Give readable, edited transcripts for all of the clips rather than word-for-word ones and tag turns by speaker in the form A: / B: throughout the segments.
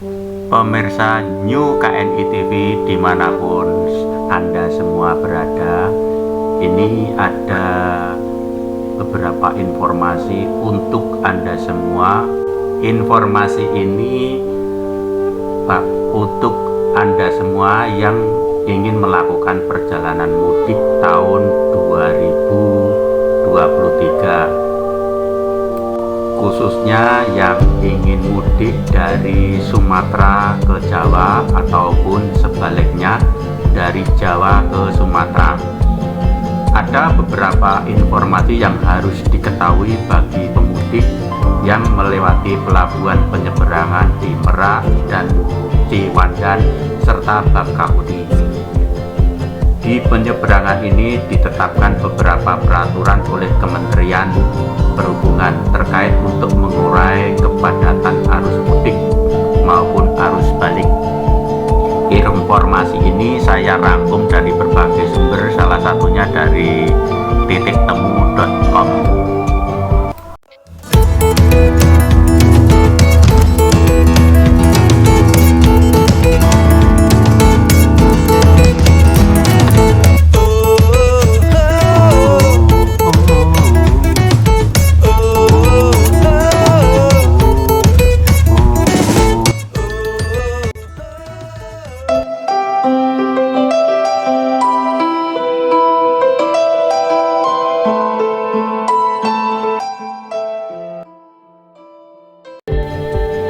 A: Pemirsa New KNI TV dimanapun Anda semua berada, ini ada beberapa informasi untuk Anda semua. Informasi ini untuk Anda semua yang ingin melakukan perjalanan mudik tahun 2023, khususnya yang ingin mudik dari Sumatera ke Jawa ataupun sebaliknya dari Jawa ke Sumatera. Ada beberapa informasi yang harus diketahui bagi pemudik yang melewati pelabuhan penyeberangan di Merak dan Ciwandan serta Bakahuni. Di penyeberangan ini ditetapkan beberapa peraturan oleh Kementerian Perhubungan terkait untuk mengurai kepadatan arus mudik maupun arus balik. Informasi ini saya rangkum dari berbagai sumber, salah satunya dari titiktemu.com.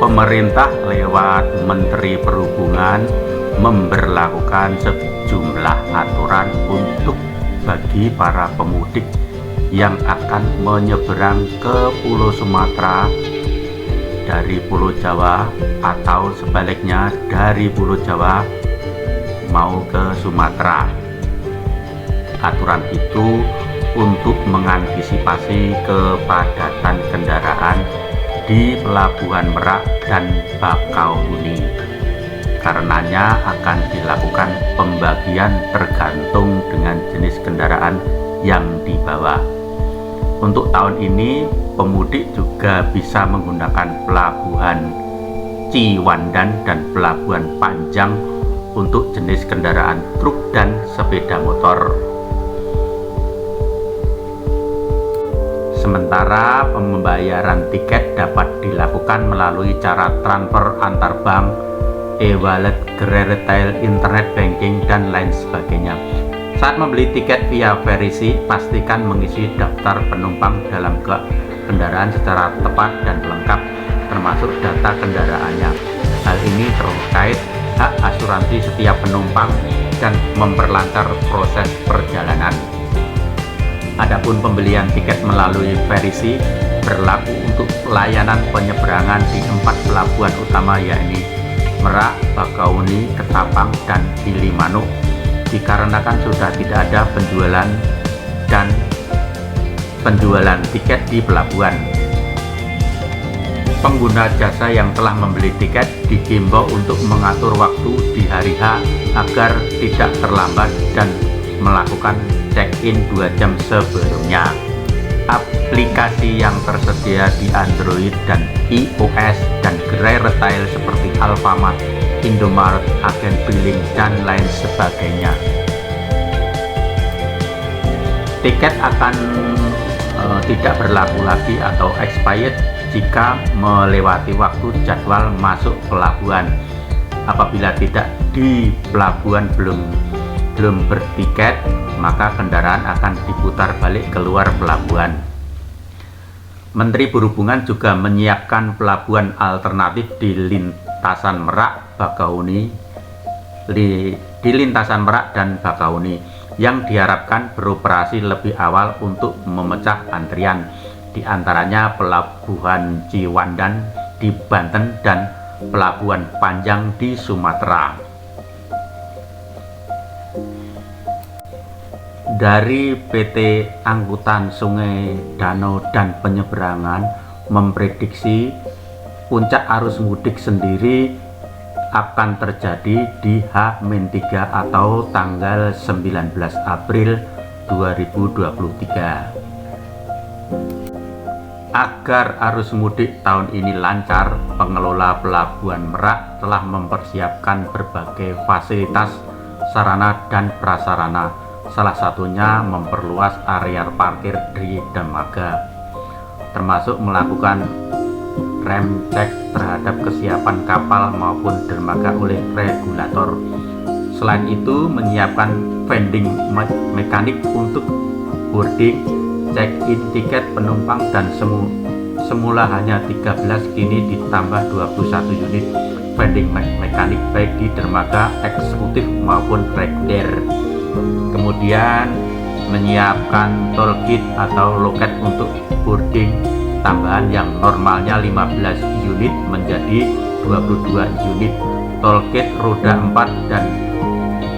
A: Pemerintah lewat Menteri Perhubungan memberlakukan sejumlah aturan untuk bagi para pemudik yang akan menyeberang ke Pulau Sumatera dari Pulau Jawa atau sebaliknya dari Pulau Jawa mau ke Sumatera. Aturan itu untuk mengantisipasi kepadatan kendaraan di Pelabuhan Merak dan Bakahuni. Karenanya akan dilakukan pembagian tergantung dengan jenis kendaraan yang dibawa. Untuk tahun ini pemudik juga bisa menggunakan Pelabuhan Ciwandan dan Pelabuhan Panjang untuk jenis kendaraan truk dan sepeda motor. Sementara pembayaran tiket dapat dilakukan melalui cara transfer antar bank, e-wallet, gerai retail, internet banking, dan lain sebagainya. Saat membeli tiket via Verisi, pastikan mengisi daftar penumpang dalam kendaraan secara tepat dan lengkap, termasuk data kendaraannya. Hal ini terkait hak asuransi setiap penumpang dan memperlancar proses perjalanan. Adapun pembelian tiket melalui Verisi berlaku untuk pelayanan penyeberangan di 4 pelabuhan utama, yakni Merak, Bakahuni, Ketapang, dan Gilimanuk, dikarenakan sudah tidak ada penjualan tiket di pelabuhan. Pengguna jasa yang telah membeli tiket dihimbau untuk mengatur waktu di hari H agar tidak terlambat dan melakukan check-in 2 jam sebelumnya. Aplikasi yang tersedia di Android dan iOS dan gerai retail seperti Alfamart, Indomaret, agen billing, dan lain sebagainya. Tiket akan tidak berlaku lagi atau expired jika melewati waktu jadwal masuk pelabuhan. Apabila tidak di pelabuhan belum bertiket, maka kendaraan akan diputar balik keluar pelabuhan. Menteri Perhubungan juga menyiapkan pelabuhan alternatif di lintasan Merak, Bakahuni, di lintasan Merak dan Bakahuni yang diharapkan beroperasi lebih awal untuk memecah antrian, di antaranya Pelabuhan Ciwandan di Banten dan Pelabuhan Panjang di Sumatera. Dari PT Angkutan Sungai, Danau, dan Penyeberangan memprediksi puncak arus mudik sendiri akan terjadi di H-3 atau tanggal 19 April 2023. Agar arus mudik tahun ini lancar, pengelola Pelabuhan Merak telah mempersiapkan berbagai fasilitas, sarana dan prasarana. Salah satunya memperluas area parkir di dermaga, termasuk melakukan rem cek terhadap kesiapan kapal maupun dermaga oleh regulator. Selain itu, menyiapkan vending mekanik untuk boarding, check-in tiket penumpang dan semula hanya 13 kini ditambah 21 unit vending mekanik baik di dermaga eksekutif maupun reguler. Kemudian menyiapkan toll gate atau loket untuk boarding tambahan yang normalnya 15 unit menjadi 22 unit, toll gate roda 4 dan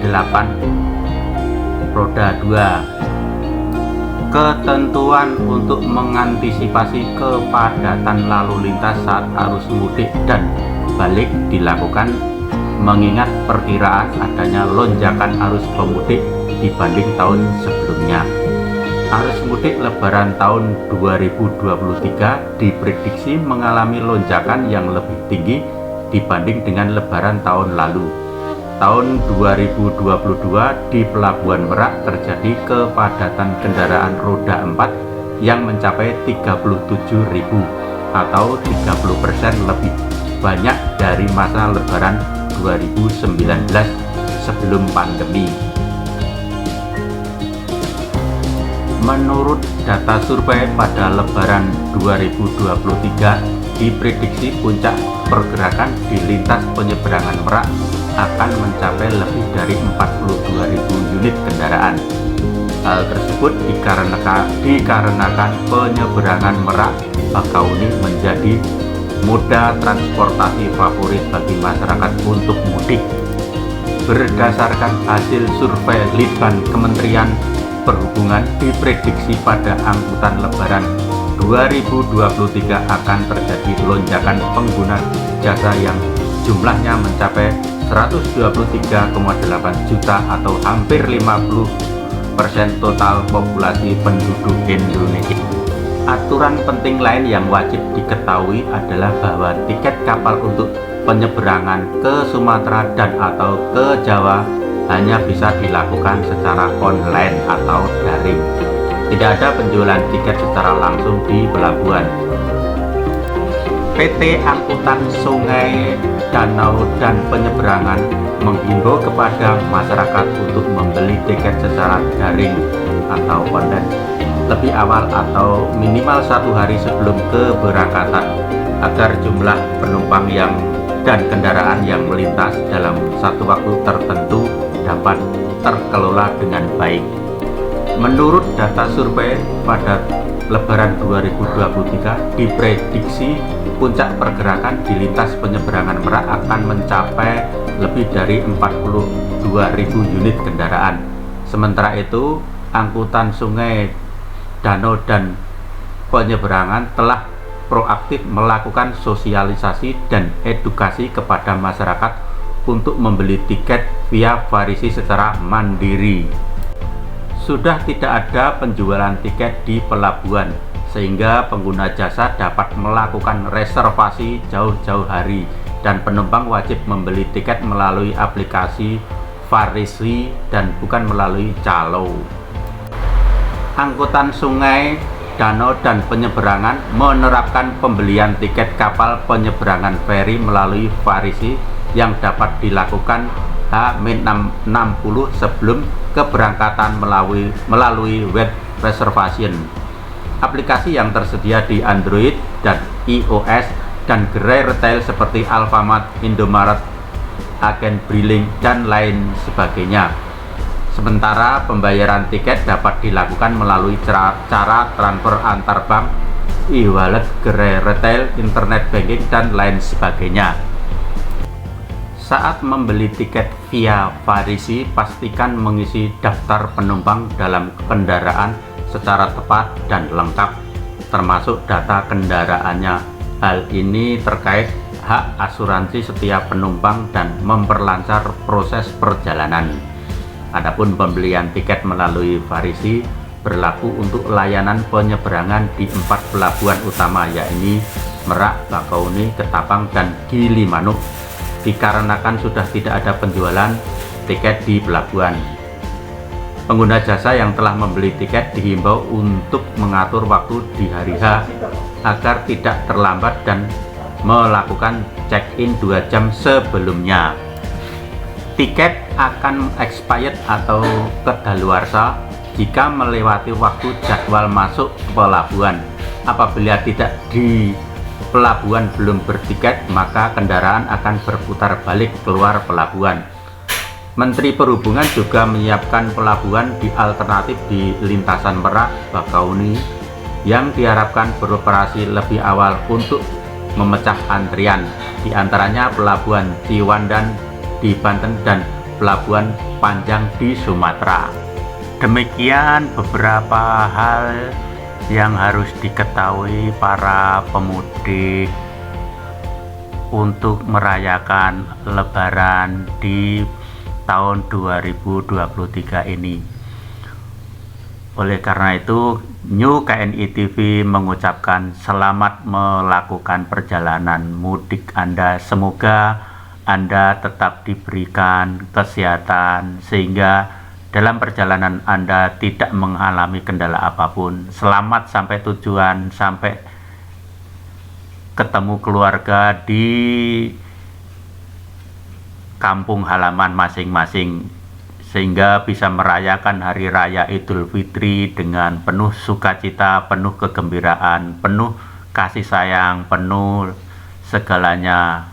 A: 8 roda 2. Ketentuan untuk mengantisipasi kepadatan lalu lintas saat arus mudik dan balik dilakukan mengingat perkiraan adanya lonjakan arus pemudik dibanding tahun sebelumnya. Arus mudik Lebaran tahun 2023 diprediksi mengalami lonjakan yang lebih tinggi dibanding dengan Lebaran tahun lalu. Tahun 2022 di Pelabuhan Merak terjadi kepadatan kendaraan roda 4 yang mencapai 37.000 atau 30% lebih banyak dari masa Lebaran 2019 sebelum pandemi. Menurut data survei pada Lebaran 2023, diprediksi puncak pergerakan di lintas penyeberangan Merak akan mencapai lebih dari 42.000 unit kendaraan. Hal tersebut dikarenakan penyeberangan Merak Bakauni menjadi moda transportasi favorit bagi masyarakat untuk mudik. Berdasarkan hasil survei Litbang Kementerian Perhubungan, diprediksi pada angkutan Lebaran 2023 akan terjadi lonjakan pengguna jasa yang jumlahnya mencapai 123,8 juta atau hampir 50% total populasi penduduk Indonesia. Aturan penting lain yang wajib diketahui adalah bahwa tiket kapal untuk penyeberangan ke Sumatera dan atau ke Jawa hanya bisa dilakukan secara online atau daring. Tidak ada penjualan tiket secara langsung di pelabuhan. PT Angkutan Sungai, Danau dan Penyeberangan menghimbau kepada masyarakat untuk membeli tiket secara daring atau online lebih awal atau minimal 1 hari sebelum keberangkatan agar jumlah penumpang dan kendaraan yang melintas dalam satu waktu tertentu dapat terkelola dengan baik. Menurut data survei pada Lebaran 2023, diprediksi puncak pergerakan di lintas penyeberangan Merak akan mencapai lebih dari 42.000 unit kendaraan. Sementara itu, angkutan sungai, danau, dan penyeberangan telah proaktif melakukan sosialisasi dan edukasi kepada masyarakat untuk membeli tiket via Farisi secara mandiri. Sudah tidak ada penjualan tiket di pelabuhan, sehingga pengguna jasa dapat melakukan reservasi jauh-jauh hari dan penumpang wajib membeli tiket melalui aplikasi Farisi dan bukan melalui calo. Angkutan sungai, danau, dan penyeberangan menerapkan pembelian tiket kapal penyeberangan feri melalui Farisi yang dapat dilakukan H-60 sebelum keberangkatan melalui web reservation. Aplikasi yang tersedia di Android dan iOS dan gerai retail seperti Alfamart, Indomaret, Agen Briling, dan lain sebagainya. Sementara pembayaran tiket dapat dilakukan melalui cara transfer antar bank, e-wallet, gerai retail, internet banking, dan lain sebagainya. Saat membeli tiket via Farisi, pastikan mengisi daftar penumpang dalam kendaraan secara tepat dan lengkap, termasuk data kendaraannya. Hal ini terkait hak asuransi setiap penumpang dan memperlancar proses perjalanan. Adapun pembelian tiket melalui Farisi berlaku untuk layanan penyeberangan di 4 pelabuhan utama, yakni Merak, Bakauheni, Ketapang, dan Gilimanuk, dikarenakan sudah tidak ada penjualan tiket di pelabuhan. Pengguna jasa yang telah membeli tiket dihimbau untuk mengatur waktu di hari H agar tidak terlambat dan melakukan check-in 2 jam sebelumnya. Tiket akan expired atau kedaluarsa jika melewati waktu jadwal masuk pelabuhan. Apabila tidak di pelabuhan belum bertiket, maka kendaraan akan berputar balik keluar pelabuhan. Menteri Perhubungan juga menyiapkan pelabuhan di alternatif di lintasan Merak, Bakauheni yang diharapkan beroperasi lebih awal untuk memecah antrian, di antaranya pelabuhan Ciwandan di Banten dan pelabuhan Panjang di Sumatera. Demikian beberapa hal yang harus diketahui para pemudik untuk merayakan Lebaran di tahun 2023 ini. Oleh karena itu, New KNI TV mengucapkan selamat melakukan perjalanan mudik Anda. Semoga Anda tetap diberikan kesehatan sehingga dalam perjalanan Anda tidak mengalami kendala apapun. Selamat sampai tujuan, sampai ketemu keluarga di kampung halaman masing-masing, sehingga bisa merayakan Hari Raya Idul Fitri dengan penuh sukacita, penuh kegembiraan, penuh kasih sayang, penuh segalanya.